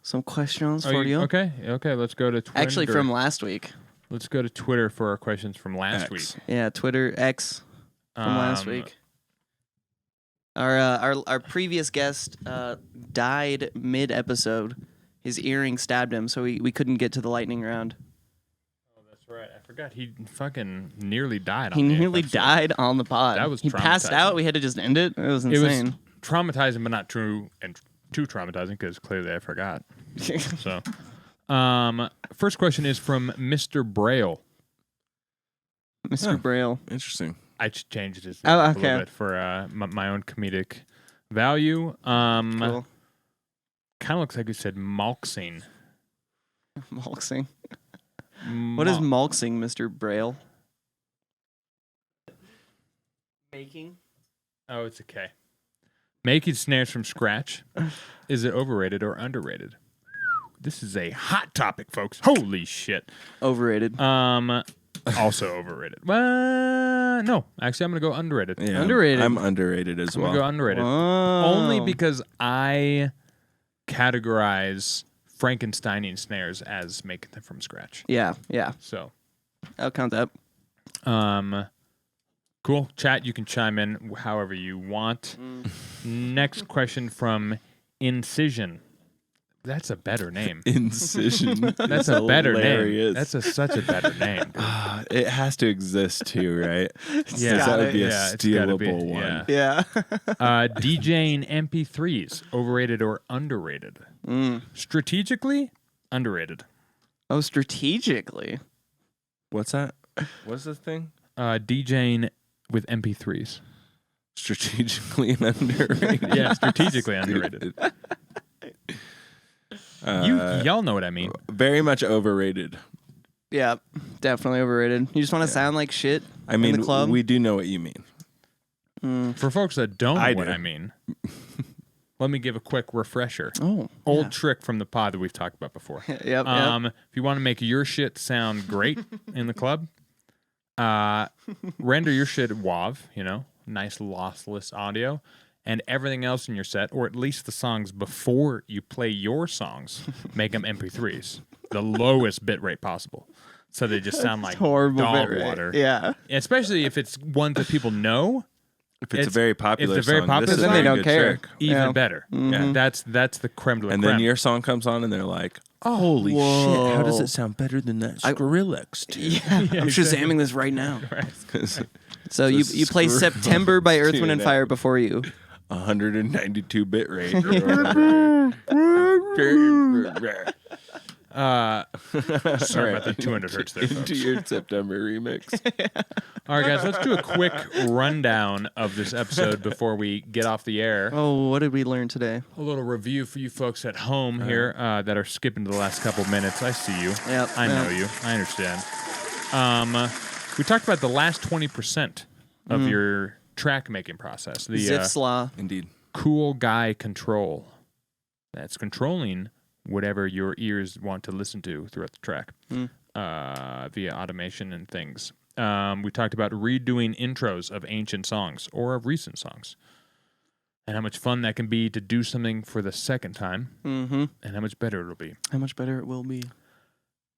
some questions Are for you. Okay, let's go to Twitter. Actually, from last week. Let's go to Twitter for our questions from last X. week. Yeah, Twitter X from last week. Our previous guest died mid-episode. His earring stabbed him, so we couldn't get to the lightning round. Oh, that's right. I forgot he fucking nearly died. He on the nearly episode. died on the pod. That was he passed traumatizing. out. We had to just end it. It was It insane. was traumatizing, but not true and too traumatizing because clearly I forgot. So, first question is from Mr. Braille. Mr. Braille. Interesting. I changed his Oh, name a okay. little bit for my own comedic value. Cool. Kind of looks like you said malksing. Malksing. What is malksing, Mr. Braille? Making. Oh, it's okay. Making snares from scratch. Is it overrated or underrated? This is a hot topic, folks. Holy shit. Overrated. Also overrated. Well, no. Actually, I'm going to go underrated. Yeah, Underrated. I'm underrated as I'm well. going to go underrated. Oh. Only because I categorize Frankensteining snares as making them from scratch. Yeah, yeah. So, I'll count that. Cool. Chat, you can chime in however you want. Next question from Incision. That's a better name. Incision. That's a better name. That's such a better name. Dude. It has to exist too, right? Yeah. That would be a Yeah, it's gotta be, stealable one. Yeah. DJing MP3s, overrated or underrated? Strategically, underrated. Oh, strategically. What's that? What's the thing? DJing with MP3s. Strategically underrated. Yeah, strategically underrated. Y'all know what I mean. Very much overrated. Yeah, definitely overrated. You just want to sound like shit I mean, in the club? we do know what you mean. For folks that don't know what do. I mean, let me give a quick refresher. Oh, Old trick from the pod that we've talked about before. Yep. If you want to make your shit sound great in the club, render your shit WAV, nice lossless audio, and everything else in your set, or at least the songs before you play your songs, make them MP3s, the lowest bitrate possible, so they just sound like horrible dog bitrate. water. Yeah. Especially if it's ones that people know. If it's a very popular if they're very song, popular this is song, a then they very don't good care. trick. Even Yeah. better. Yeah. That's the creme de la And creme. then your song comes on and they're like, holy shit, how does it sound better than that Skrillex tune? Yeah. I'm shazamming this right now. Because So you play Skrillex September by Earth, Wind, and tune Fire out. before you. 192 bit rate. Or whatever. Sorry about the 200 hertz there, Into folks. your September remix. All right, guys, let's do a quick rundown of this episode before we get off the air. Oh, what did we learn today? A little review for you folks at home here that are skipping to the last couple minutes. I see you. Yep. I know you. I understand. We talked about the last 20% of your track making process. The Ziff's Law. Indeed. cool guy control. That's controlling whatever your ears want to listen to throughout the track via automation and things. We talked about redoing intros of ancient songs or of recent songs and how much fun that can be to do something for the second time and how much better it'll be. How much better it will be.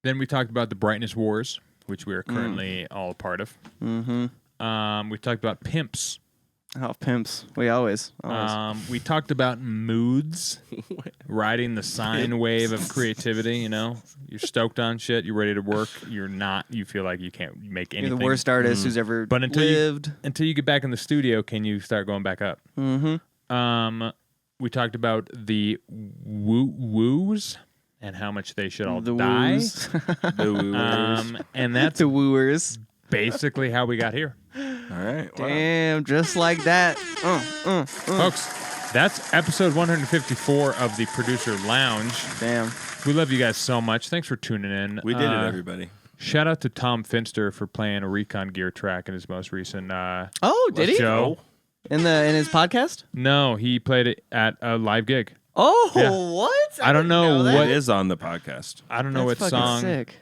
Then we talked about the brightness wars, which we are currently all a part of. We talked about pimps. Oh, pimps. We always. We talked about moods, riding the sine wave of creativity. You're stoked on shit. You're ready to work. You're not. You feel like you can't make anything. You're the worst artist who's ever But lived. until you get back in the studio, can you start going back up? We talked about the woos and how much they should all The die. woos. The wooers. And that's The wooers. basically how we got here. All right. Wow. Damn, just like that. Folks, that's episode 154 of the Producer Lounge. Damn. We love you guys so much. Thanks for tuning in. We did it, everybody. Shout out to Tom Finster for playing a Recon Gear track in his most recent Oh, did he? show. In his podcast? No, he played it at a live gig. Oh, Yeah. what? I don't know that. what It is on the podcast. I don't know That's what fucking song. sick.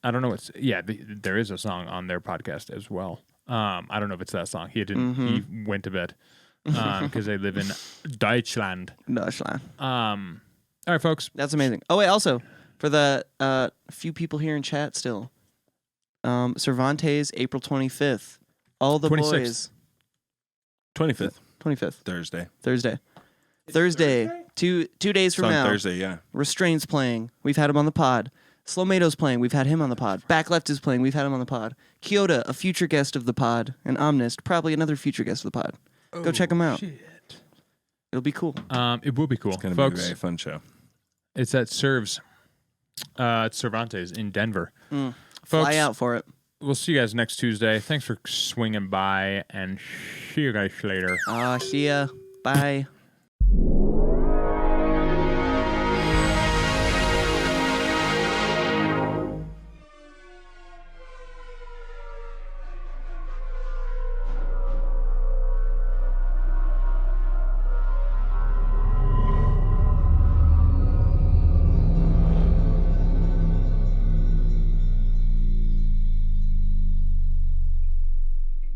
I don't know what's. Yeah, there is a song on their podcast as well. I don't know if it's that song. He didn't. He went to bed because they live in Deutschland. Deutschland. All right, folks. That's amazing. Oh, wait, also, for the few people here in chat still, Cervantes, April 25th. All the 26th. boys. 25th. 25th. Thursday. Thursday. Two days It's from on now. Thursday, yeah. Restraint's playing. We've had him on the pod. Slowmato's playing. We've had him on the pod. Back Left is playing. We've had him on the pod. Kyoto, a future guest of the pod. And Omnist, probably another future guest of the pod. Go check him out. Shit. It'll be cool. It will be cool. It's going to be a folks. very fun show. It's at Serves. It's Cervantes in Denver. Folks, Fly out for it. we'll see you guys next Tuesday. Thanks for swinging by, and see you guys later. See ya. Bye.